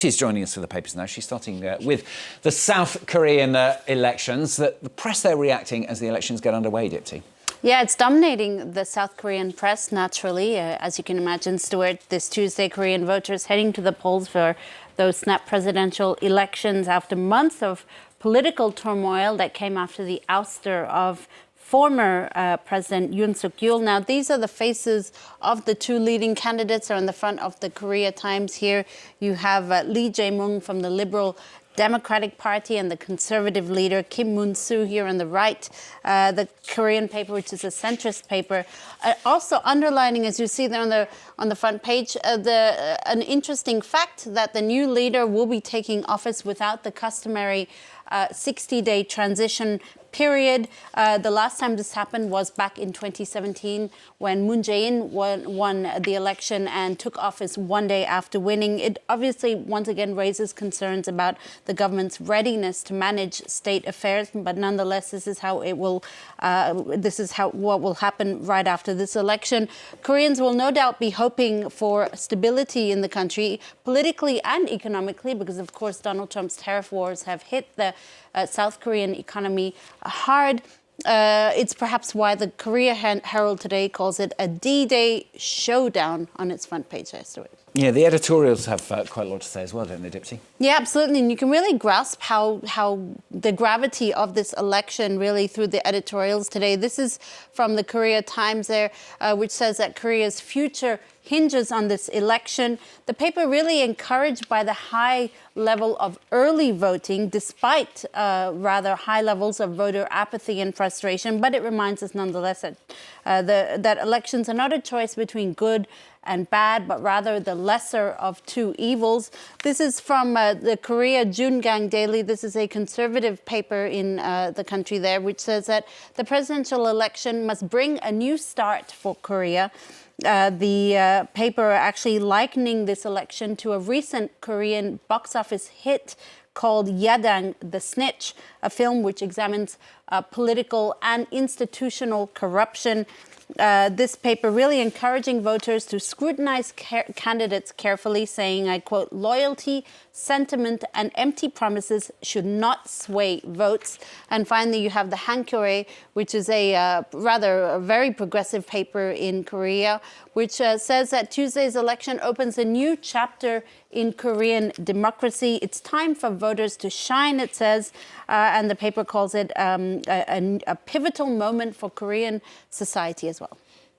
She's joining us for the papers now. She's starting with the South Korean elections. The press, they're reacting as the elections get underway, Dipti. Yeah, it's dominating the South Korean press, naturally. As you can imagine, Stuart, this Tuesday, Korean voters heading to the polls for those snap presidential elections after months of political turmoil that came after the ouster of former President Yoon Suk-yeol. Now, these are the faces of the two leading candidates are on the front of the Korea Times here. You have Lee Jae-myung from the Liberal Democratic Party and the conservative leader Kim Moon-soo here on the right, the Korean paper, which is a centrist paper. Also underlining, as you see there on the front page, an interesting fact that the new leader will be taking office without the customary 60-day transition period. The last time this happened was back in 2017 when Moon Jae-in won the election and took office one day after winning. It obviously once again raises concerns about the government's readiness to manage state affairs, but nonetheless, this is how it will. What will happen right after this election. Koreans will no doubt be hoping for stability in the country, politically and economically, because of course Donald Trump's tariff wars have hit the South Korean economy hard. It's perhaps why the Korea Herald today calls it a D-Day showdown on its front page. Yeah, the editorials have quite a lot to say as well, don't they, Dipti? Yeah, absolutely. And you can really grasp how the gravity of this election really through the editorials today. This is from the Korea Times there, which says that Korea's future hinges on this election. The paper really encouraged by the high level of early voting, despite rather high levels of voter apathy and frustration. But it reminds us nonetheless that elections are not a choice between good and bad, but rather the lesser of two evils. This is from the Korea Jungang Daily. This is a conservative paper in the country there, which says that the presidential election must bring a new start for Korea. The paper actually likening this election to a recent Korean box office hit called Yadang the Snitch, a film which examines political and institutional corruption. This paper really encouraging voters to scrutinize candidates carefully, saying, I quote, loyalty, sentiment, and empty promises should not sway votes. And finally, you have the Hankyoreh, which is a very progressive paper in Korea, which says that Tuesday's election opens a new chapter in Korean democracy. It's time for voters to shine, it says, and the paper calls it a pivotal moment for Korean society as well.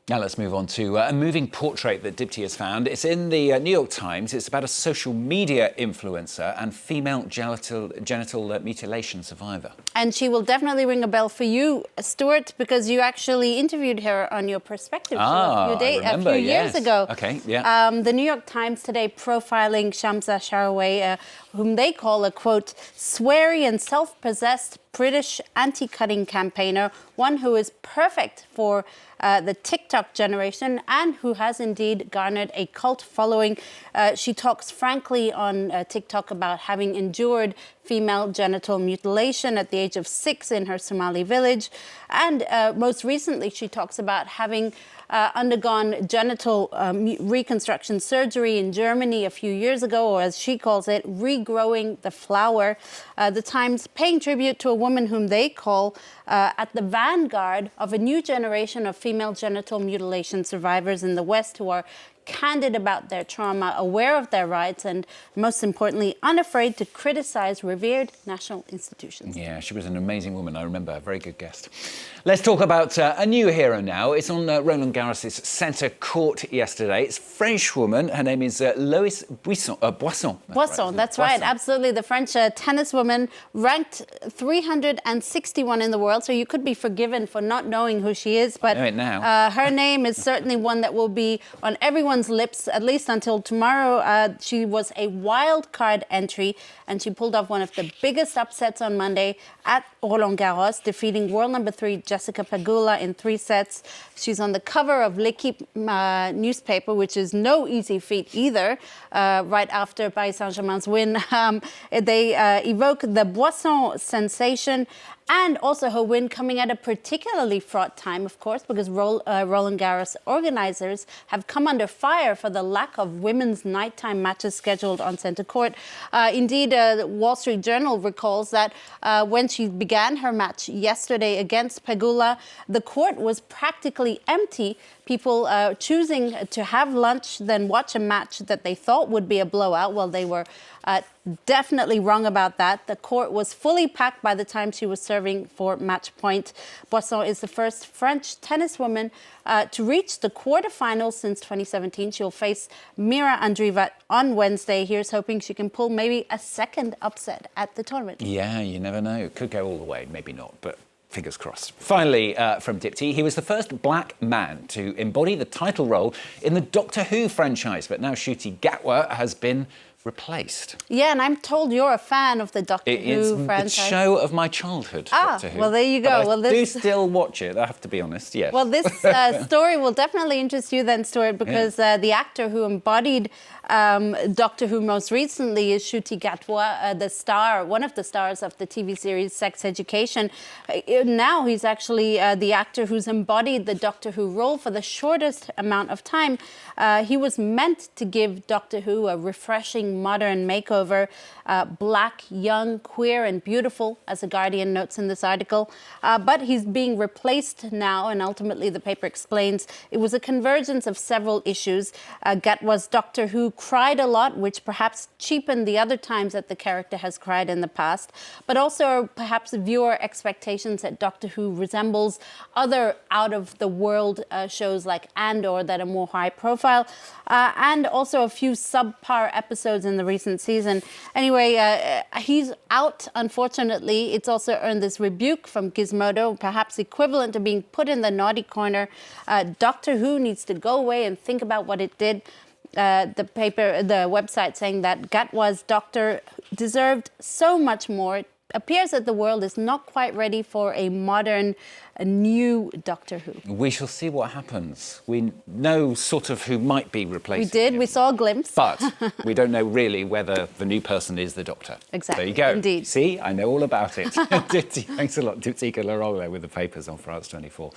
Now let's move on to a moving portrait that Dipti has found. It's in the New York Times. It's about a social media influencer and female genital mutilation survivor. And she will definitely ring a bell for you, Stuart, because you actually interviewed her on your Perspective show a few years ago. Okay, yeah. The New York Times today profiling Shamsa Sharaway, whom they call a, quote, sweary and self-possessed British anti-cutting campaigner, one who is perfect for the TikTok generation and who has indeed garnered a cult following. She talks frankly on TikTok about having endured female genital mutilation at the age of 6 in her Somali village. And most recently, she talks about having undergone genital reconstruction surgery in Germany a few years ago, or as she calls it, regrowing the flower. The Times paying tribute to a woman whom they call at the vanguard of a new generation of female genital mutilation survivors in the West who are candid about their trauma, aware of their rights, and most importantly, unafraid to criticize revered national institutions. Yeah, she was an amazing woman. I remember, a very good guest. Let's talk about a new hero now. It's on Roland Garros' centre court yesterday. It's a French woman. Her name is Loïs Boisson. That's right. Absolutely. The French tenniswoman ranked 361 in the world, so you could be forgiven for not knowing who she is. But know it now. Her name is certainly one that will be on everyone's lips, at least until tomorrow. She was a wild card entry, and she pulled off one of the biggest upsets on Monday at Roland Garros, defeating world number 3 Jessica Pegula in 3 sets. She's on the cover of L'Equipe newspaper, which is no easy feat either. Right after Paris Saint-Germain's win, they evoke the Boisson sensation. And also her win coming at a particularly fraught time, of course, because Roland Garros organizers have come under fire for the lack of women's nighttime matches scheduled on center court. Indeed, the Wall Street Journal recalls that when she began her match yesterday against Pegula, the court was practically empty. People choosing to have lunch, then watch a match that they thought would be a blowout. Well, they were definitely wrong about that. The court was fully packed by the time she was serving for match point. Boisson is the first French tenniswoman to reach the quarterfinals since 2017. She'll face Mira Andreeva on Wednesday. Here's hoping she can pull maybe a second upset at the tournament. Yeah, you never know. Could go all the way, maybe not, but fingers crossed. Finally, from Dipti, he was the first black man to embody the title role in the Doctor Who franchise, but now Ncuti Gatwa has been replaced. Yeah, and I'm told you're a fan of the Doctor Who franchise. It's the show of my childhood, Doctor Who. Well, there you go. But I do still watch it, I have to be honest, yes. Well, this story will definitely interest you then, Stuart, because the actor who embodied Doctor Who most recently is Ncuti Gatwa, the star, one of the stars of the TV series Sex Education. Now he's actually the actor who's embodied the Doctor Who role for the shortest amount of time. He was meant to give Doctor Who a refreshing modern makeover, black, young, queer and beautiful, as The Guardian notes in this article. But he's being replaced now, and ultimately the paper explains it was a convergence of several issues. Gatwa's Doctor Who cried a lot, which perhaps cheapened the other times that the character has cried in the past, but also perhaps viewer expectations that Doctor Who resembles other out-of-the-world shows like Andor that are more high-profile, and also a few subpar episodes in the recent season. Anyway, he's out, unfortunately. It's also earned this rebuke from Gizmodo, perhaps equivalent to being put in the naughty corner. Doctor Who needs to go away and think about what it did. The website saying that Gatwa's Doctor deserved so much more. It appears that the world is not quite ready for a modern, a new Doctor Who. We shall see what happens. We know sort of who might be replacing We did. him. We saw a glimpse. But we don't know really whether the new person is the Doctor. Exactly. There you go. Indeed. See, I know all about it. Thanks a lot. Jessica Pegula with the papers on France 24.